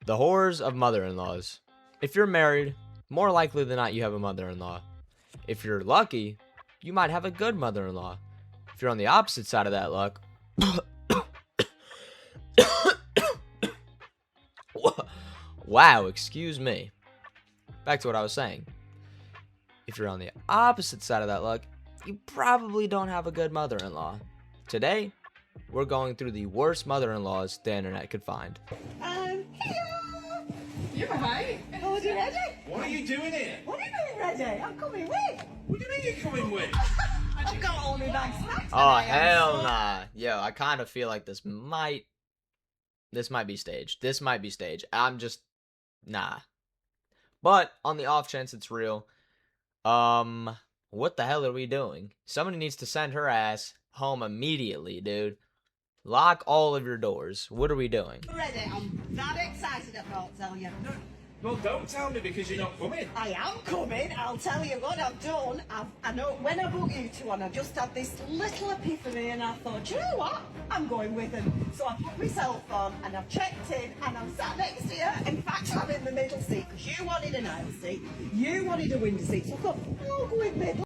The horrors of mother-in-laws. If you're married, more likely than not you have a mother-in-law. If you're lucky, you might have a good mother-in-law. If you're on the opposite side of that luck, wow, excuse me. Back to what I was saying. If you're on the opposite side of that luck, you probably don't have a good mother-in-law. Today, we're going through the worst mother-in-laws the internet could find. Here! You're right. Oh, are you ready? What are you doing here? What are you doing ready? I'm coming with. What do you mean you're coming with? I've got all my bags packed. Oh, and I am hell so- nah. Yo, I kind of feel like this might be staged. This might be staged. I'm just, nah. But, on the off chance it's real, what the hell are we doing? Somebody needs to send her ass home immediately, dude. Lock all of your doors. What are we doing? Ready? I'm that excited I can't tell you. Well, don't tell me because you're not coming. I am coming. I'll tell you what I've done. I know when I booked you two on, I just had this little epiphany and I thought, do you know what? I'm going with them. So I put myself on and I've checked in and I'm sat next to you. In fact, I'm in the middle seat because you wanted an aisle seat. You wanted a window seat. So I thought, I'll go in middle.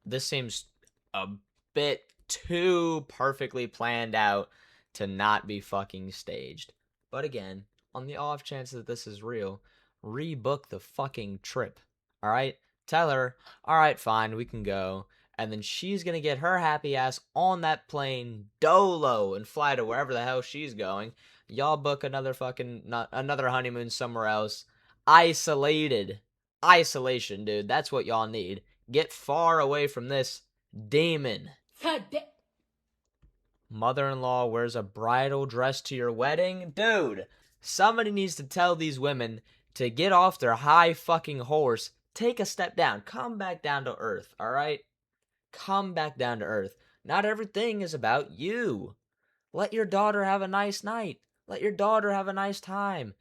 This seems a bit too perfectly planned out to not be fucking staged. But again, on the off chance that this is real, rebook the fucking trip. Alright? Tell her, alright, fine, we can go. And then she's gonna get her happy ass on that plane dolo and fly to wherever the hell she's going. Y'all book another honeymoon somewhere else. Isolated. Isolation, dude. That's what y'all need. Get far away from this demon. Mother-in-law wears a bridal dress to your wedding? Dude, somebody needs to tell these women to get off their high fucking horse, take a step down, come back down to earth, alright? Come back down to earth. Not everything is about you. Let your daughter have a nice night. Let your daughter have a nice time.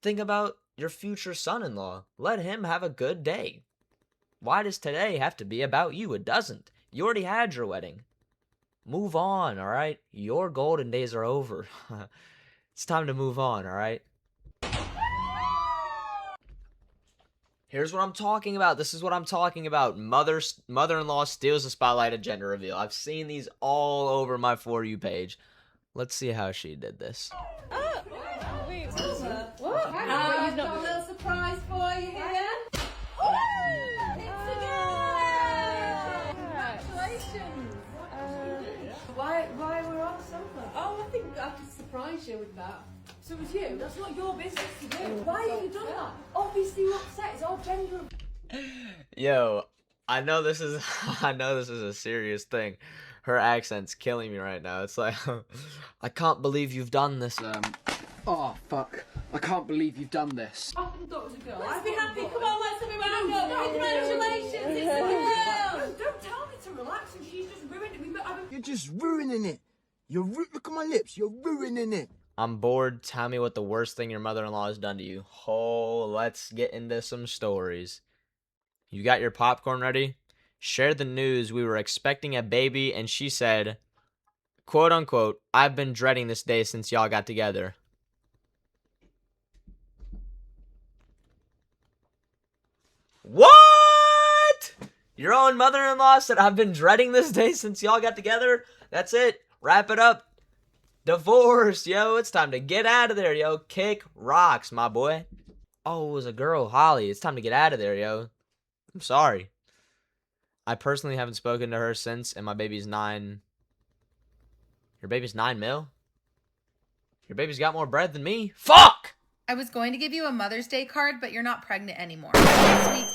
Think about your future son-in-law. Let him have a good day. Why does today have to be about you? It doesn't. You already had your wedding. Move on, alright? Your golden days are over. It's time to move on, alright? Here's what I'm talking about. This is what I'm talking about. Mother-in-law steals the spotlight at gender reveal. I've seen these all over my For You page. Let's see how she did this. Wait, what? I've got a little surprise for you here. Congratulations! Why we're on the sofa? Oh, I think I could surprise you with that. So it was you? That's not your business to do. Why have you done that? Obviously you're upset. It's all gender. Yo, I know this is a serious thing. Her accent's killing me right now. It's like, I can't believe you've done this. Oh, fuck. I can't believe you've done this. I thought it was a girl. Let's be happy. Come on, let's have a round up. Congratulations, it's a girl. Don't tell me to relax and she's just ruined it. You're just ruining it. Look at my lips. You're ruining it. I'm bored. Tell me what the worst thing your mother-in-law has done to you. Oh, let's get into some stories. You got your popcorn ready? Share the news. We were expecting a baby, and she said, quote unquote, I've been dreading this day since y'all got together. What? Your own mother-in-law said, I've been dreading this day since y'all got together? That's it. Wrap it up. Divorce, yo. It's time to get out of there, yo. Kick rocks, my boy. Oh, it was a girl, Holly. It's time to get out of there, yo. I'm sorry. I personally haven't spoken to her since, and my baby's 9. Your baby's 9 mil? Your baby's got more bread than me? Fuck! I was going to give you a Mother's Day card, but you're not pregnant anymore. Next week.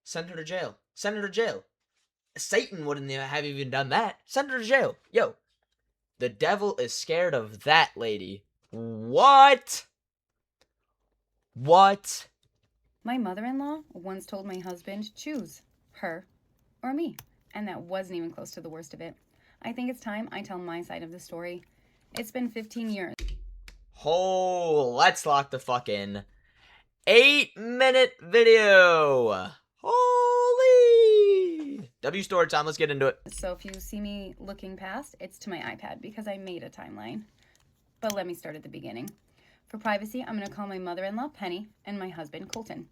Send her to jail. Send her to jail. Satan wouldn't have even done that. Send her to jail. Yo. The devil is scared of that lady. What? What? My mother-in-law once told my husband, choose her or me. And that wasn't even close to the worst of it. I think it's time I tell my side of the story. It's been 15 years. Oh, let's lock the fuck in. 8-minute video. Holy. W story time. Let's get into it. So if you see me looking past, it's to my iPad because I made a timeline. But let me start at the beginning. For privacy, I'm going to call my mother-in-law Penny and my husband Colton.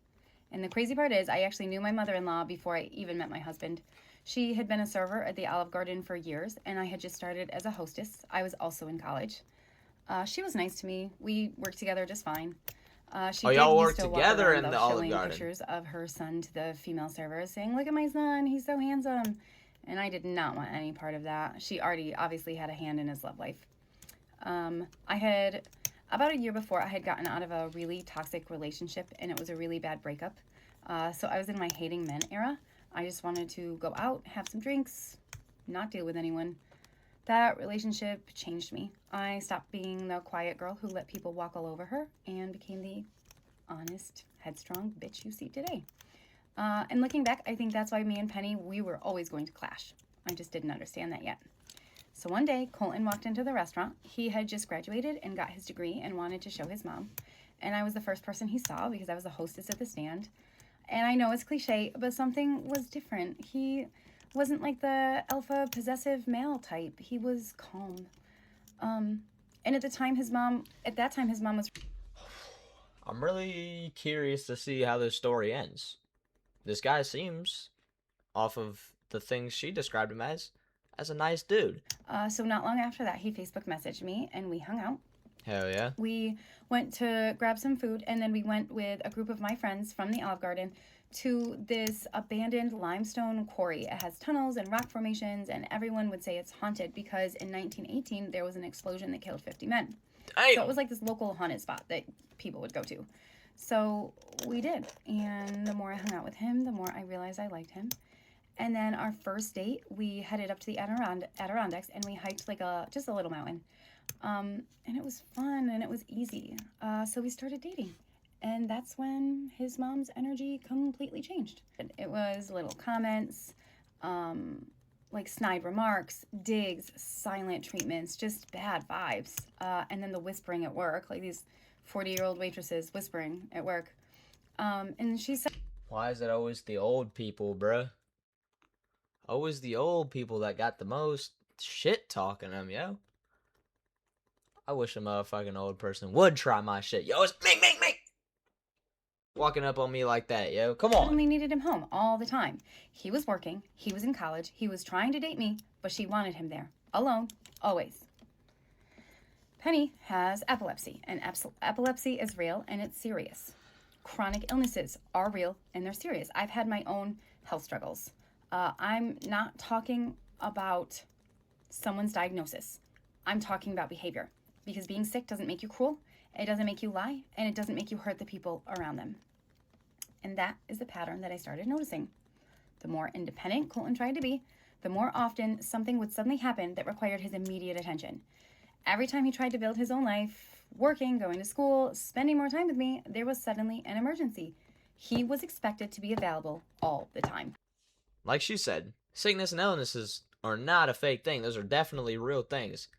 And the crazy part is I actually knew my mother-in-law before I even met my husband. She had been a server at the Olive Garden for years, and I had just started as a hostess. I was also in college. She was nice to me. We worked together just fine. She Oh, did y'all used worked to walk together around, in though, the Olive showing Garden. pictures of her son to the female servers, saying, "Look at my son, he's so handsome." And I did not want any part of that. She already obviously had a hand in his love life. About a year before, I had gotten out of a really toxic relationship, and it was a really bad breakup. So I was in my hating men era. I just wanted to go out, have some drinks, not deal with anyone. That relationship changed me. I stopped being the quiet girl who let people walk all over her and became the honest, headstrong bitch you see today. And looking back, I think that's why me and Penny, we were always going to clash. I just didn't understand that yet. So one day, Colton walked into the restaurant. He had just graduated and got his degree and wanted to show his mom. And I was the first person he saw because I was a hostess at the stand. And I know it's cliche, but something was different. He wasn't like the alpha possessive male type. He was calm. And at that time his mom was... I'm really curious to see how this story ends. This guy seems, off of the things she described him as a nice dude. So not long after that, he Facebook messaged me and we hung out. Hell yeah. We went to grab some food, and then we went with a group of my friends from the Olive Garden to this abandoned limestone quarry. It has tunnels and rock formations, and everyone would say it's haunted because in 1918 there was an explosion that killed 50 men. Damn. So it was like this local haunted spot that people would go to. So we did, and the more I hung out with him, the more I realized I liked him. And then our first date, we headed up to the Adirondacks, and we hiked like just a little mountain. And it was fun and it was easy. So we started dating, and that's when his mom's energy completely changed. It was little comments, like snide remarks, digs, silent treatments, just bad vibes. And then the whispering at work, like these 40-year-old waitresses whispering at work. And she said, Why is it always the old people, bruh? Always the old people that got the most shit talking them, yo. I wish a motherfucking old person would try my shit. Yo, it's me. Walking up on me like that, yo. Come on. only needed him home all the time. He was working, he was in college, he was trying to date me, but she wanted him there, alone, always. Penny has epilepsy, and epilepsy is real and it's serious. Chronic illnesses are real and they're serious. I've had my own health struggles. I'm not talking about someone's diagnosis. I'm talking about behavior. Because being sick doesn't make you cruel, it doesn't make you lie, and it doesn't make you hurt the people around them. And that is the pattern that I started noticing. The more independent Colton tried to be, the more often something would suddenly happen that required his immediate attention. Every time he tried to build his own life, working, going to school, spending more time with me, there was suddenly an emergency. He was expected to be available all the time. Like she said, sickness and illnesses are not a fake thing. Those are definitely real things.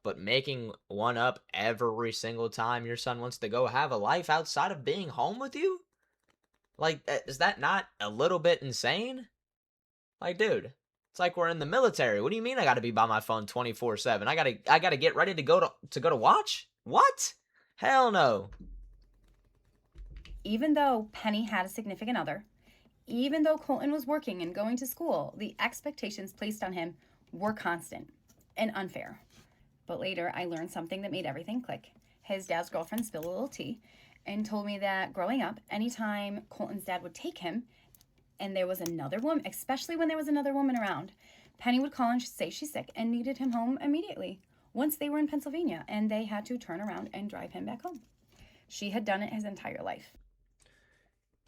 But making one up every single time your son wants to go have a life outside of being home with you? Like, is that not a little bit insane? Like, dude, it's like we're in the military. What do you mean I gotta be by my phone 24/7? I gotta get ready to go to watch? What? Hell no. Even though Penny had a significant other, even though Colton was working and going to school, the expectations placed on him were constant and unfair. But later, I learned something that made everything click. His dad's girlfriend spilled a little tea and told me that growing up, anytime Colton's dad would take him and there was another woman, especially when there was another woman around, Penny would call and say she's sick and needed him home immediately. Once they were in Pennsylvania and they had to turn around and drive him back home. She had done it his entire life.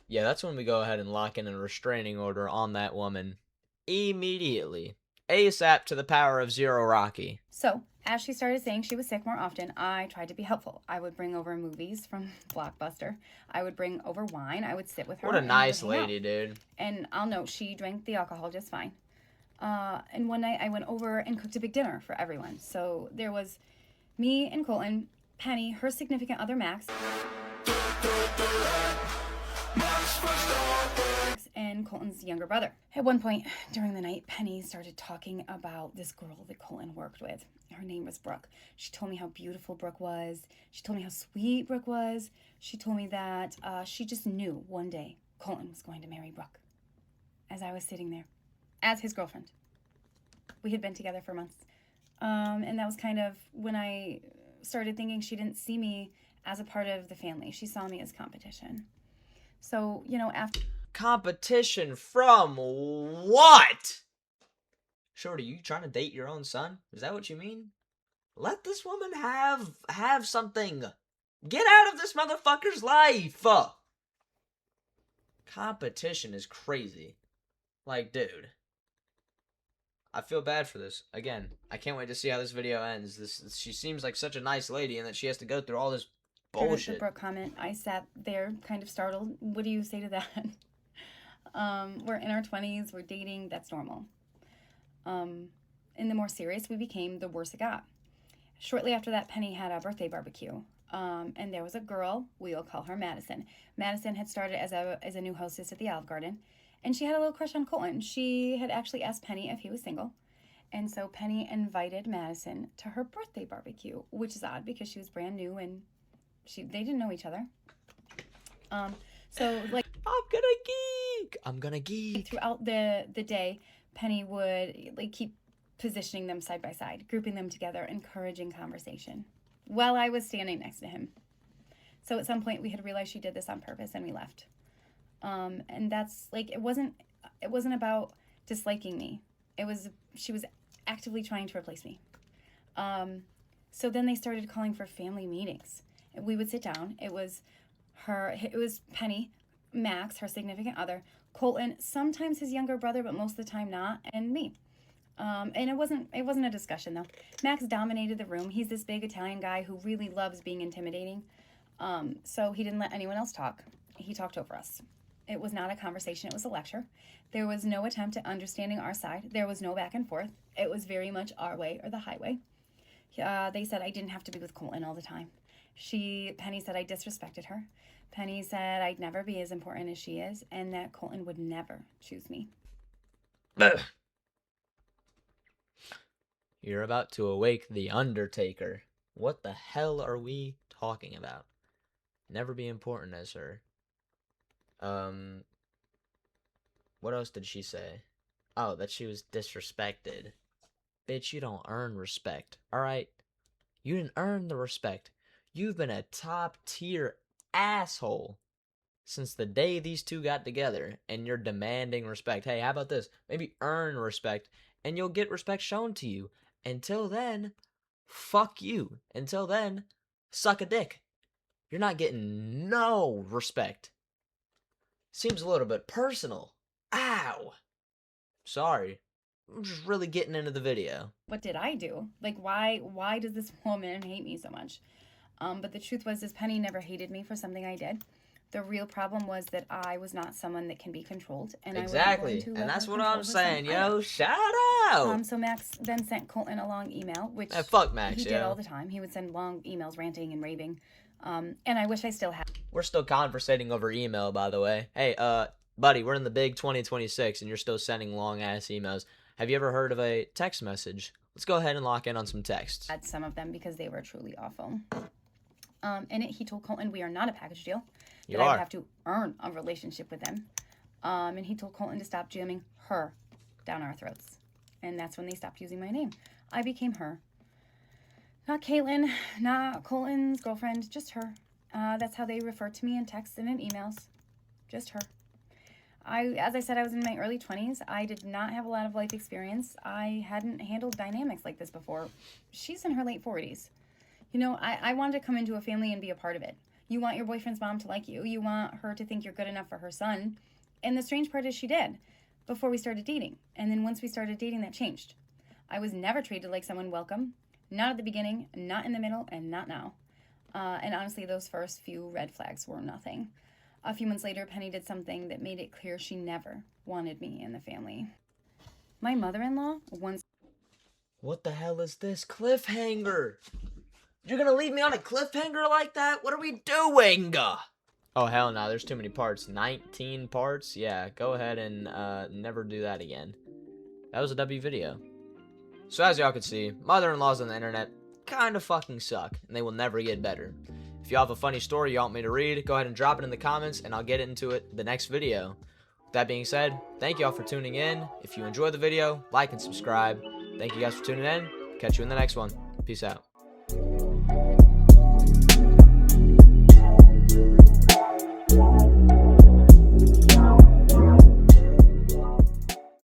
Yeah, that's when we go ahead and lock in a restraining order on that woman immediately. ASAP to the power of Zero Rocky. So, as she started saying she was sick more often, I tried to be helpful. I would bring over movies from Blockbuster. I would bring over wine. I would sit with her. What a and nice we would hang out. lady, dude. And I'll note, she drank the alcohol just fine. And one night I went over and cooked a big dinner for everyone. So there was me and Colton, Penny, her significant other Max, and Colton's younger brother. At one point during the night, Penny started talking about this girl that Colton worked with. Her name was Brooke. She told me how beautiful Brooke was. She told me how sweet Brooke was. She told me that she just knew one day Colton was going to marry Brooke. As I was sitting there, as his girlfriend. We had been together for months. And that was kind of when I started thinking she didn't see me as a part of the family. She saw me as competition. So, you know, after... Competition from what? Shorty, you trying to date your own son? Is that what you mean? Let this woman have something. Get out of this motherfucker's life. Competition is crazy. Like, dude. I feel bad for this. Again, I can't wait to see how this video ends. She seems like such a nice lady, and that she has to go through all this bullshit. The Brooke comment, I sat there kind of startled. What do you say to that? We're in our 20s, we're dating, that's normal. In the more serious we became, the worse it got. Shortly after that, Penny had a birthday barbecue. And there was a girl, we'll call her Madison. Madison had started as a new hostess at the Olive Garden, and she had a little crush on Colton. She had actually asked Penny if he was single, and so Penny invited Madison to her birthday barbecue, which is odd because she was brand new and they didn't know each other. So like, I'm gonna geek. Throughout the day, Penny would like keep positioning them side by side, grouping them together, encouraging conversation while I was standing next to him. So at some point we had realized she did this on purpose, and we left. And that's like, it wasn't about disliking me. She was actively trying to replace me. So then they started calling for family meetings. We would sit down. It was Penny, Max, her significant other, Colton, sometimes his younger brother, but most of the time not, and me. And it wasn't a discussion though. Max dominated the room. He's this big Italian guy who really loves being intimidating. So he didn't let anyone else talk. He talked over us. It was not a conversation, it was a lecture. There was no attempt at understanding our side. There was no back and forth. It was very much our way or the highway. They said I didn't have to be with Colton all the time. Penny said I disrespected her. Penny said I'd never be as important as she is, and that Colton would never choose me. You're about to awake the Undertaker. What the hell are we talking about? Never be important as her. What else did she say? Oh, that she was disrespected. Bitch, you don't earn respect, alright? You didn't earn the respect. You've been a top tier asshole since the day these two got together, and you're demanding respect. Hey, how about this? Maybe earn respect, and you'll get respect shown to you. Until then, fuck you. Until then, suck a dick. You're not getting no respect. Seems a little bit personal. Ow. Sorry. I'm just really getting into the video. What did I do? Like, why does this woman hate me so much? But the truth was, Penny never hated me for something I did. The real problem was that I was not someone that can be controlled, and exactly. And that's what I'm saying, yo. Shout out. So Max then sent Colton a long email, which fuck Max, he did all the time. He would send long emails ranting and raving. And I wish I still had. We're still conversating over email, by the way. Hey, buddy, we're in the big 2026, and you're still sending long-ass emails. Have you ever heard of a text message? Let's go ahead and lock in on some texts. Had some of them because they were truly awful. In it, he told Colton we are not a package deal. That I would have to earn a relationship with them. And he told Colton to stop jamming her down our throats. And that's when they stopped using my name. I became her. Not Caitlin, not Colton's girlfriend, just her. That's how they refer to me in texts and in emails. Just her. As I said, I was in my early 20s. I did not have a lot of life experience. I hadn't handled dynamics like this before. She's in her late 40s. You know, I wanted to come into a family and be a part of it. You want your boyfriend's mom to like you. You want her to think you're good enough for her son. And the strange part is she did before we started dating. And then once we started dating, that changed. I was never treated like someone welcome. Not at the beginning, not in the middle, and not now. And honestly, those first few red flags were nothing. A few months later, Penny did something that made it clear she never wanted me in the family. My mother-in-law once... What the hell is this cliffhanger? You're gonna leave me on a cliffhanger like that? What are we doing? Oh, hell no, there's too many parts. 19 parts? Yeah, go ahead and never do that again. That was a W video. So as y'all can see, mother-in-laws on the internet kind of fucking suck, and they will never get better. If you have a funny story you want me to read, go ahead and drop it in the comments, and I'll get into it the next video. With that being said, thank y'all for tuning in. If you enjoyed the video, like and subscribe. Thank you guys for tuning in. Catch you in the next one. Peace out.